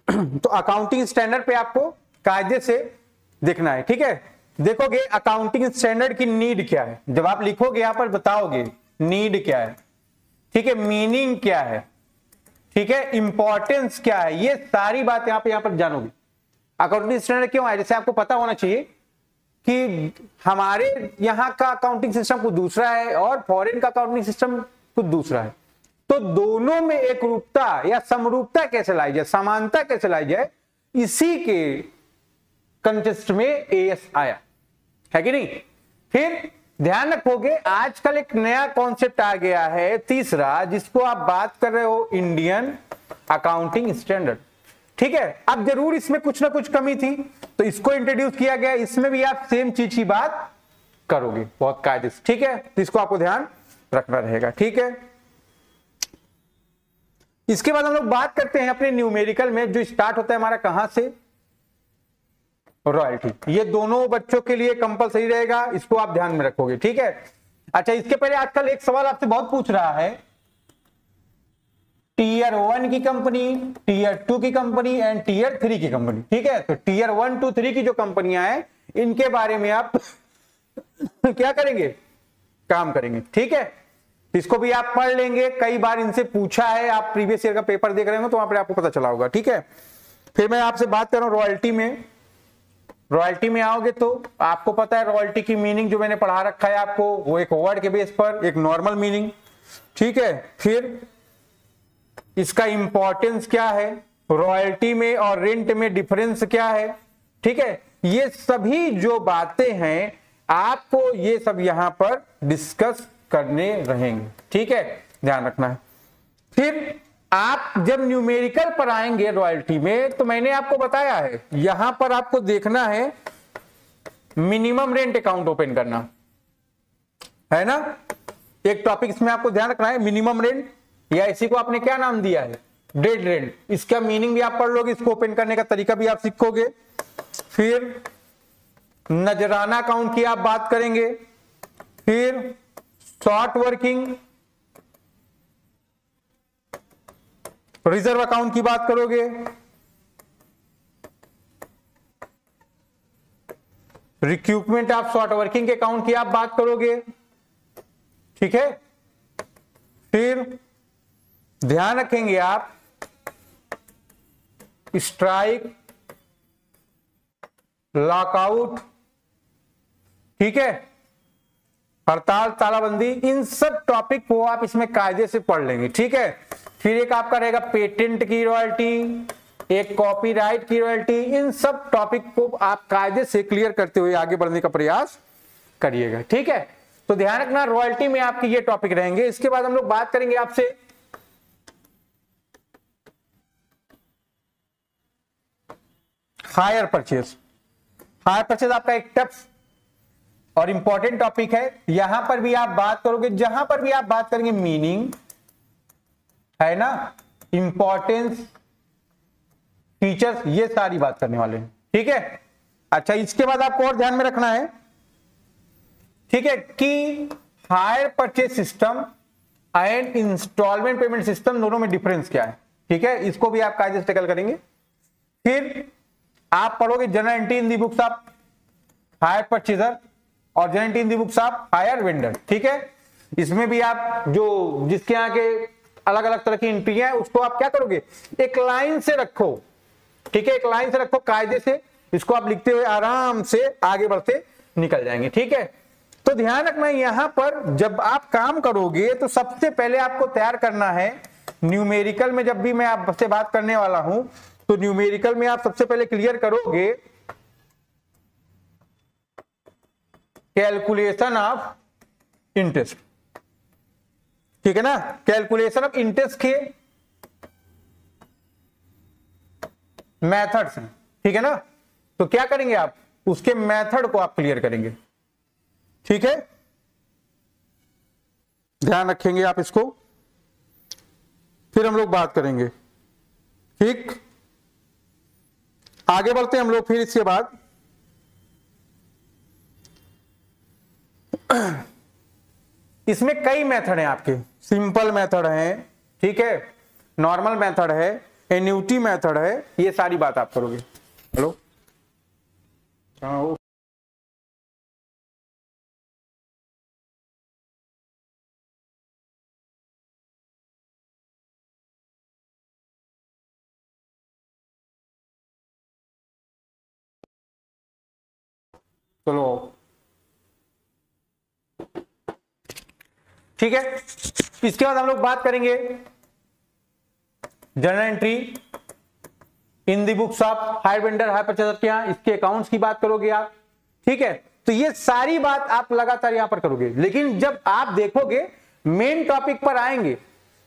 तो accounting standard पे आपको कायदे से देखना है, ठीक है। देखोगे अकाउंटिंग स्टैंडर्ड की नीड क्या है, जब आप लिखोगे यहां पर बताओगे नीड क्या है, ठीक है, मीनिंग क्या है, ठीक है, इंपॉर्टेंस क्या है, ये सारी बात यहां पर जानोगे। अकाउंटिंग स्टैंडर्ड क्यों है, जैसे आपको पता होना चाहिए कि हमारे यहाँ का अकाउंटिंग सिस्टम कुछ दूसरा है और फॉरेन का अकाउंटिंग सिस्टम कुछ दूसरा है, तो दोनों में एक रूपता या समरूपता कैसे लाई जाए, समानता कैसे लाई जाए, इसी के कंटेस्ट में एएस आया है कि नहीं। फिर ध्यान रखोगे आजकल एक नया कॉन्सेप्ट आ गया है तीसरा, जिसको आप बात कर रहे हो इंडियन अकाउंटिंग स्टैंडर्ड, ठीक है। अब जरूर इसमें कुछ ना कुछ कमी थी तो इसको इंट्रोड्यूस किया गया, इसमें भी आप सेम चीज की बात करोगे बहुत कायदे से, ठीक है। तो इसको आपको ध्यान रखना रहेगा, ठीक है। इसके बाद हम लोग बात करते हैं अपने न्यूमेरिकल में, जो स्टार्ट होता है हमारा कहां से, रॉयल्टी। ये दोनों बच्चों के लिए कंपलसरी रहेगा, इसको आप ध्यान में रखोगे, ठीक है। अच्छा, इसके पहले आजकल एक सवाल आपसे बहुत पूछ रहा है, टीयर 1 की कंपनी, टीयर 2 की कंपनी एंड टीयर 3 की कंपनी, ठीक है। तो टीयर 1 2 3 की जो कंपनियां हैं इनके बारे में आप क्या करेंगे, काम करेंगे, ठीक है। इसको भी आप पढ़ लेंगे, कई बार इनसे पूछा है, आप प्रीवियस ईयर का पेपर देख रहे हो तो वहां पर आपको पता चला होगा, ठीक है। फिर मैं आपसे बात कर रहा हूं रॉयल्टी में। रॉयल्टी में आओगे तो आपको पता है रॉयल्टी की मीनिंग जो मैंने पढ़ा रखा है आपको, वो एक वर्ड के बेस पर एक नॉर्मल मीनिंग, ठीक है। फिर इसका इंपॉर्टेंस क्या है, रॉयल्टी में और रेंट में डिफरेंस क्या है, ठीक है। ये सभी जो बातें हैं आपको ये सब यहां पर डिस्कस करने रहेंगे, ठीक है, ध्यान रखना है। फिर आप जब न्यूमेरिकल पर आएंगे रॉयल्टी में, तो मैंने आपको बताया है यहां पर आपको देखना है मिनिमम रेंट अकाउंट ओपन करना है ना। एक टॉपिक इसमें आपको ध्यान रखना है, मिनिमम रेंट, या इसी को आपने क्या नाम दिया है, डेड रेंट। इसका मीनिंग भी आप पढ़ लोगे, इसको ओपन करने का तरीका भी आप सीखोगे। फिर नजराना अकाउंट की आप बात करेंगे, फिर शॉर्ट वर्किंग, रिजर्व अकाउंट की बात करोगे, रिक्यूपमेंट ऑफ शॉर्ट वर्किंग के अकाउंट की आप बात करोगे, ठीक है। फिर ध्यान रखेंगे आप स्ट्राइक, लॉकआउट, ठीक है, हड़ताल, तालाबंदी, इन सब टॉपिक को आप इसमें कायदे से पढ़ लेंगे, ठीक है। फिर एक आपका रहेगा पेटेंट की रॉयल्टी, एक कॉपीराइट की रॉयल्टी, इन सब टॉपिक को आप कायदे से क्लियर करते हुए आगे बढ़ने का प्रयास करिएगा, ठीक है। तो ध्यान रखना रॉयल्टी में आपके ये टॉपिक रहेंगे। इसके बाद हम लोग बात करेंगे आपसे हायर परचेज। हायर परचेज आपका एक टफ और इंपॉर्टेंट टॉपिक है, यहां पर भी आप बात करोगे, जहां पर भी आप बात करेंगे मीनिंग है ना, इंपॉर्टेंस, फीचर्स, ये सारी बात करने वाले हैं, ठीक है। अच्छा, इसके बाद आपको और ध्यान में रखना है, ठीक है, कि hire purchase system and instalment payment system दोनों में डिफरेंस क्या है, ठीक है, इसको भी आप कायदे से टैकल करेंगे। फिर आप पढ़ोगे general entry in the books of hire purchaser और general entry in the books of hire vendor, ठीक है। इसमें भी आप जो जिसके यहाँ के अलग अलग तरह की एंट्री है उसको आप क्या करोगे, एक लाइन से रखो, ठीक है, एक लाइन से रखो कायदे से, इसको आप लिखते हुए आराम से आगे बढ़ते निकल जाएंगे, ठीक है। तो ध्यान रखना यहां पर जब आप काम करोगे तो सबसे पहले आपको तैयार करना है न्यूमेरिकल में, जब भी मैं आपसे बात करने वाला हूं तो न्यूमेरिकल में आप सबसे पहले क्लियर करोगे कैलकुलेशन ऑफ इंटरेस्ट, ठीक है ना, कैलकुलेशन ऑफ इंटरेस्ट के मेथड्स हैं, ठीक है ना। तो क्या करेंगे आप, उसके मेथड को आप क्लियर करेंगे, ठीक है, ध्यान रखेंगे आप इसको। फिर हम लोग बात करेंगे, ठीक, आगे बढ़ते हैं हम लोग। फिर इसके बाद इसमें कई मेथड हैं आपके, सिंपल मेथड है, ठीक है, नॉर्मल मेथड है, एन्युटी मेथड है, ये सारी बात आप करोगे। हेलो कहाँ हो? चलो ठीक है। इसके बाद हम लोग बात करेंगे journal entry in the books of hire vendor hire purchaser के यहाँ, इसके अकाउंट्स की बात करोगे आप, ठीक है। तो ये सारी बात आप लगातार यहां पर करोगे, लेकिन जब आप देखोगे मेन टॉपिक पर आएंगे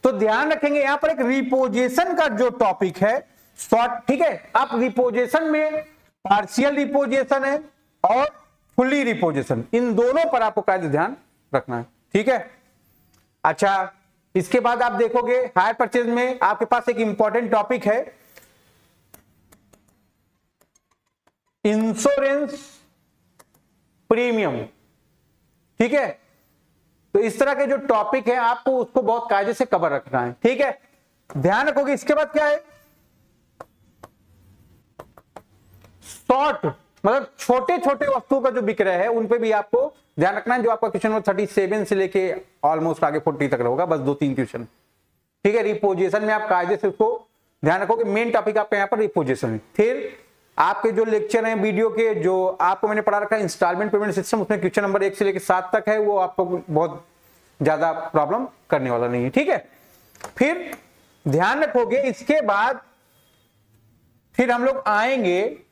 तो ध्यान रखेंगे यहां पर एक रिपोजिशन का जो टॉपिक है शॉर्ट, ठीक है। आप रिपोजिशन में पार्शियल रिपोजिशन है और फुल्ली रिपोजिशन, इन दोनों पर आपको कायदे ध्यान रखना है, ठीक है। अच्छा, इसके बाद आप देखोगे हायर परचेज में आपके पास एक इंपॉर्टेंट टॉपिक है इंश्योरेंस प्रीमियम, ठीक है। तो इस तरह के जो टॉपिक है आपको उसको बहुत कायदे से कवर रखना है, ठीक है। ध्यान रखोगे। इसके बाद क्या है, शॉर्ट मतलब छोटे छोटे वस्तुओं का जो विक्रय है उन पे भी आपको ध्यान रखना है, जो आपका क्वेश्चन नंबर 37 से लेके ऑलमोस्ट आगे 40 तक रहेगा, बस 2-3 क्वेश्चन, ठीक है। रिपोजिशन में आप कायदे से उसको ध्यान रखोगे, मेन टॉपिक आपका यहाँ पर रिपोजिशन है। फिर आपके जो लेक्चर हैं वीडियो के, जो आपको मैंने पढ़ा रखा है इंस्टॉलमेंट पेमेंट सिस्टम, उसमें क्वेश्चन नंबर 1 से लेकर 7 तक है, वो आपको बहुत ज्यादा प्रॉब्लम करने वाला नहीं है, ठीक है। फिर ध्यान रखोगे। इसके बाद फिर हम लोग आएंगे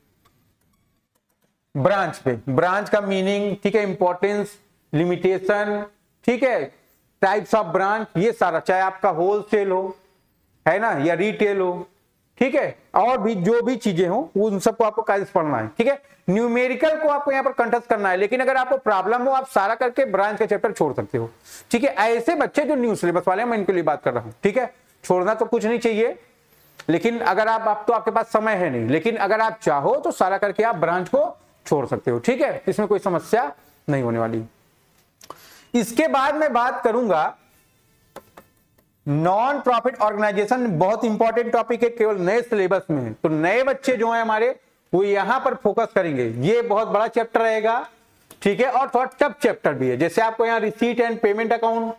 ब्रांच पे, ब्रांच का मीनिंग, ठीक है, इंपॉर्टेंस, लिमिटेशन, ठीक है, टाइप्स ऑफ ब्रांच, ये सारा, चाहे आपका होलसेल हो, है ना, या रिटेल हो, ठीक है, और भी जो भी चीजें हो उन सबको आपको कायदे से पढ़ना है, ठीक है। न्यूमेरिकल को आपको यहाँ पर कंठस्थ करना है, लेकिन अगर आपको प्रॉब्लम हो आप सारा करके ब्रांच का चैप्टर छोड़ सकते हो, ठीक है। ऐसे बच्चे जो न्यू सिलेबस वाले हैं मैं इनके लिए बात कर रहा हूं, ठीक है। छोड़ना तो कुछ नहीं चाहिए, लेकिन अगर आप तो आपके पास समय है नहीं, लेकिन अगर आप चाहो तो सारा करके आप ब्रांच को छोड़ सकते हो, ठीक है। इसमें कोई समस्या नहीं होने वाली। इसके बाद मैं बात करूंगा नॉन प्रॉफिट ऑर्गेनाइजेशन, बहुत इंपॉर्टेंट टॉपिक है, केवल नए सिलेबस में है, तो नए बच्चे जो है हमारे वो यहां पर फोकस करेंगे। ये बहुत बड़ा चैप्टर रहेगा, ठीक है, और थोड़ा टफ चैप्टर भी है। जैसे आपको यहाँ रिसीट एंड पेमेंट अकाउंट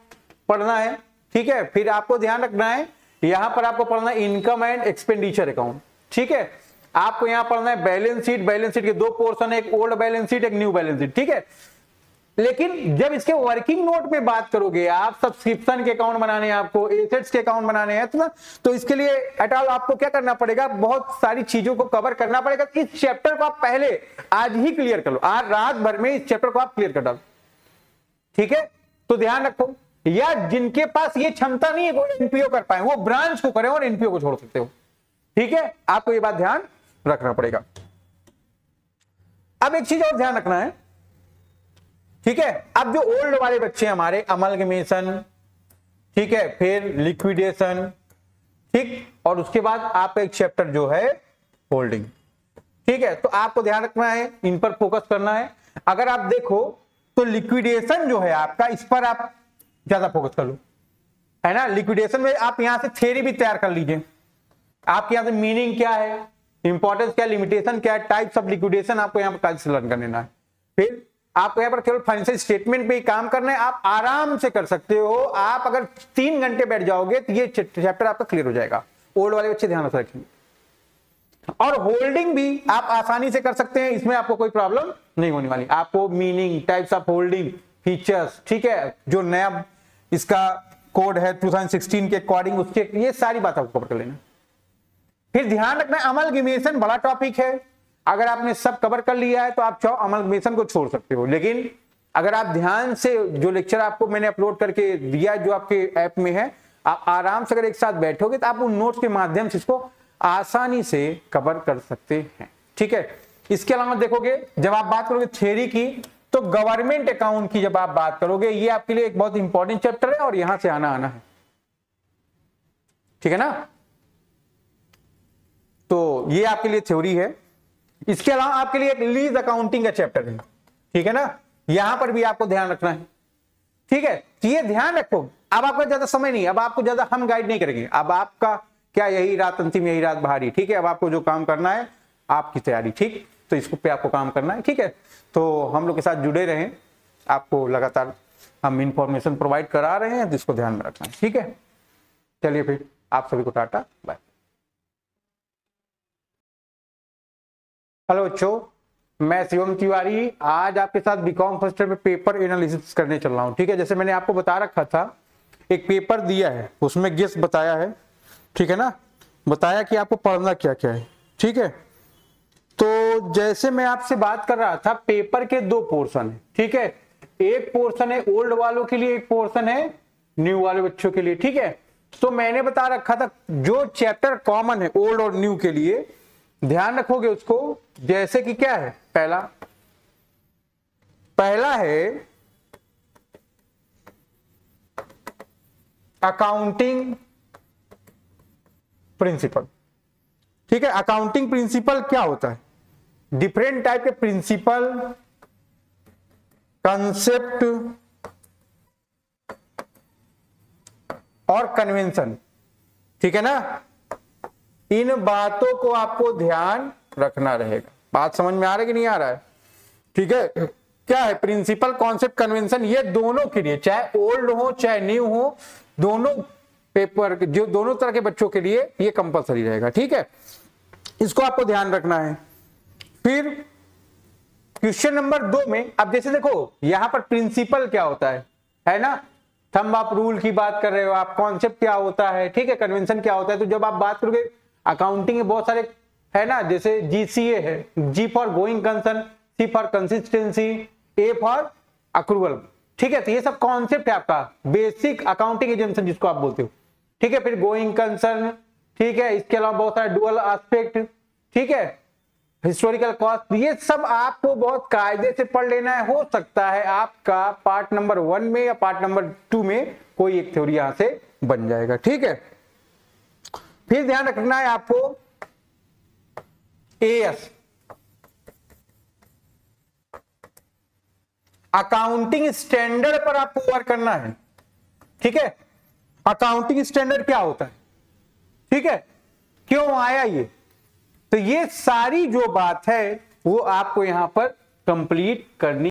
पढ़ना है, ठीक है। फिर आपको ध्यान रखना है यहां पर आपको पढ़ना है इनकम एंड एक्सपेंडिचर अकाउंट, ठीक है। आपको यहां पढ़ना है बैलेंस शीट, बैलेंस शीट के 2 पोर्शन है, एक ओल्ड बैलेंस शीट, एक न्यू बैलेंस शीट, ठीक है। लेकिन जब इसके वर्किंग नोट में बात करोगे आप, सब्सक्रिप्शन के अकाउंट बनाने हैं, आपको एसेट्स के अकाउंट बनाने हैं, तो इसके लिए एटॉल आपको क्या करना पड़ेगा, बहुत सारी चीजों को कवर करना पड़ेगा। इस चैप्टर को आप पहले आज ही क्लियर कर लो, आज रात भर में इस चैप्टर को आप क्लियर कर डालो, ठीक है। तो ध्यान रखो, या जिनके पास ये क्षमता नहीं है वो एनपीओ कर पाए, वो ब्रांच को करें और एनपीओ को छोड़ सकते हो, ठीक है। आपको ये बात ध्यान रखना पड़ेगा। अब एक चीज और ध्यान रखना है, ठीक है। अब जो ओल्ड वाले बच्चे हमारे, अमलगमेशन, ठीक है, फिर लिक्विडेशन, ठीक, और उसके बाद आपका एक चैप्टर जो है होल्डिंग, ठीक है। तो आपको ध्यान रखना है, इन पर फोकस करना है। अगर आप देखो तो लिक्विडेशन जो है आपका, इस पर आप ज्यादा फोकस कर लो, है ना। लिक्विडेशन में आप यहां से थ्योरी भी तैयार कर लीजिए, आपके यहां से मीनिंग क्या है, इंपॉर्टेंस क्या है, लिमिटेशन क्या है, टाइप्स ऑफ लिक्विडेशन आपको यहां पर लर्न कर लेना है। फिर आपको यहाँ पर केवल फाइनेंशियल स्टेटमेंट पे ही काम करना है, आप आराम से कर सकते हो। आप अगर 3 घंटे बैठ जाओगे तो ये चैप्टर आपका क्लियर हो जाएगा। ओल्ड वाले बच्चे ध्यान रखेंगे। और होल्डिंग भी आप आसानी से कर सकते हैं, इसमें आपको कोई प्रॉब्लम नहीं होने वाली। आपको meaning, types of holding, features, ठीक है, जो नया इसका कोड है 2016 के अकॉर्डिंग, उसके ये सारी बात आपको कवर कर लेना। फिर ध्यान रखना, अमलगमेशन बड़ा टॉपिक है। अगर आपने सब कवर कर लिया है तो आप चाहो अमलगमेशन को छोड़ सकते हो, लेकिन अगर आप ध्यान से जो लेक्चर आपको मैंने अपलोड करके दिया जो आपके ऐप में है, आप आराम से अगर एक साथ बैठोगे तो आप उन नोट्स के माध्यम से इसको आसानी से कवर कर सकते हैं, ठीक है। इसके अलावा देखोगे जब आप बात करोगे थ्योरी की, तो गवर्नमेंट अकाउंट की जब आप बात करोगे, ये आपके लिए एक बहुत इंपॉर्टेंट चैप्टर है और यहां से आना है, ठीक है ना। तो ये आपके लिए थ्योरी है। इसके अलावा आपके लिए एक लीज अकाउंटिंग का चैप्टर है, ठीक है ना, यहां पर भी आपको ध्यान रखना है, ठीक है। तो ये ध्यान रखो। अब आपका ज्यादा समय नहीं, अब आपको ज्यादा हम गाइड नहीं करेंगे, अब आपका क्या यही रात अंतिम, यही रात बाहरी। ठीक है, अब आपको जो काम करना है आपकी तैयारी, ठीक, तो इसको पे आपको काम करना है। ठीक है, तो हम लोग के साथ जुड़े रहें, आपको लगातार हम इंफॉर्मेशन प्रोवाइड करा रहे हैं, तो इसको ध्यान में रखना है। ठीक है, चलिए फिर आप सभी को टाटा बाय। हेलो बच्चों, मैं शिवम तिवारी आज आपके साथ बीकॉम फर्स्ट ईयर में पेपर एनालिसिस करने चल रहा हूँ। ठीक है, जैसे मैंने आपको बता रखा था, एक पेपर दिया है उसमें गेस बताया है, ठीक है ना, बताया कि आपको पढ़ना क्या क्या है। ठीक है, तो जैसे मैं आपसे बात कर रहा था, पेपर के दो पोर्शन है। ठीक है, एक पोर्शन है ओल्ड वालों के लिए, एक पोर्शन है न्यू वाले बच्चों के लिए। ठीक है, तो मैंने बता रखा था जो चैप्टर कॉमन है ओल्ड और न्यू के लिए, ध्यान रखोगे उसको। जैसे कि क्या है, पहला है अकाउंटिंग प्रिंसिपल। ठीक है, अकाउंटिंग प्रिंसिपल क्या होता है, डिफरेंट टाइप के प्रिंसिपल, कंसेप्ट और कन्वेंशन। ठीक है ना, इन बातों को आपको ध्यान रखना रहेगा। बात समझ में आ रहा है कि नहीं आ रहा है? ठीक है, क्या है प्रिंसिपल, कॉन्सेप्ट, कन्वेंशन, ये दोनों के लिए, चाहे ओल्ड हो चाहे न्यू हो, दोनों पेपर जो दोनों तरह के बच्चों के लिए ये कंपलसरी रहेगा। ठीक है, इसको आपको ध्यान रखना है। फिर क्वेश्चन नंबर 2 में अब जैसे देखो, यहां पर प्रिंसिपल क्या होता है ना, थंब आप रूल की बात कर रहे हो आप, कॉन्सेप्ट क्या होता है, ठीक है, कन्वेंशन क्या होता है। तो जब आप बात करोगे अकाउंटिंग में बहुत सारे है ना, जैसे जीसीए है, G for going concern, C for consistency, A for accrual. ठीक है, तो ये सब कॉन्सेप्ट है आपका, बेसिक अकाउंटिंग एजम्पशन जिसको आप बोलते हो। ठीक है, फिर गोइंग कंसर्न, ठीक है, इसके अलावा बहुत सारे डुअल एस्पेक्ट, ठीक है, हिस्टोरिकल कॉस्ट, ये सब आपको बहुत कायदे से पढ़ लेना है। हो सकता है आपका पार्ट नंबर 1 में या पार्ट नंबर 2 में कोई एक थ्योरी यहां से बन जाएगा। ठीक है, फिर ध्यान रखना है आपको एएस, अकाउंटिंग स्टैंडर्ड पर आपको वर्क करना है। ठीक है, अकाउंटिंग स्टैंडर्ड क्या होता है, ठीक है, क्यों आया ये, तो ये सारी जो बात है वो आपको यहां पर कंप्लीट करनी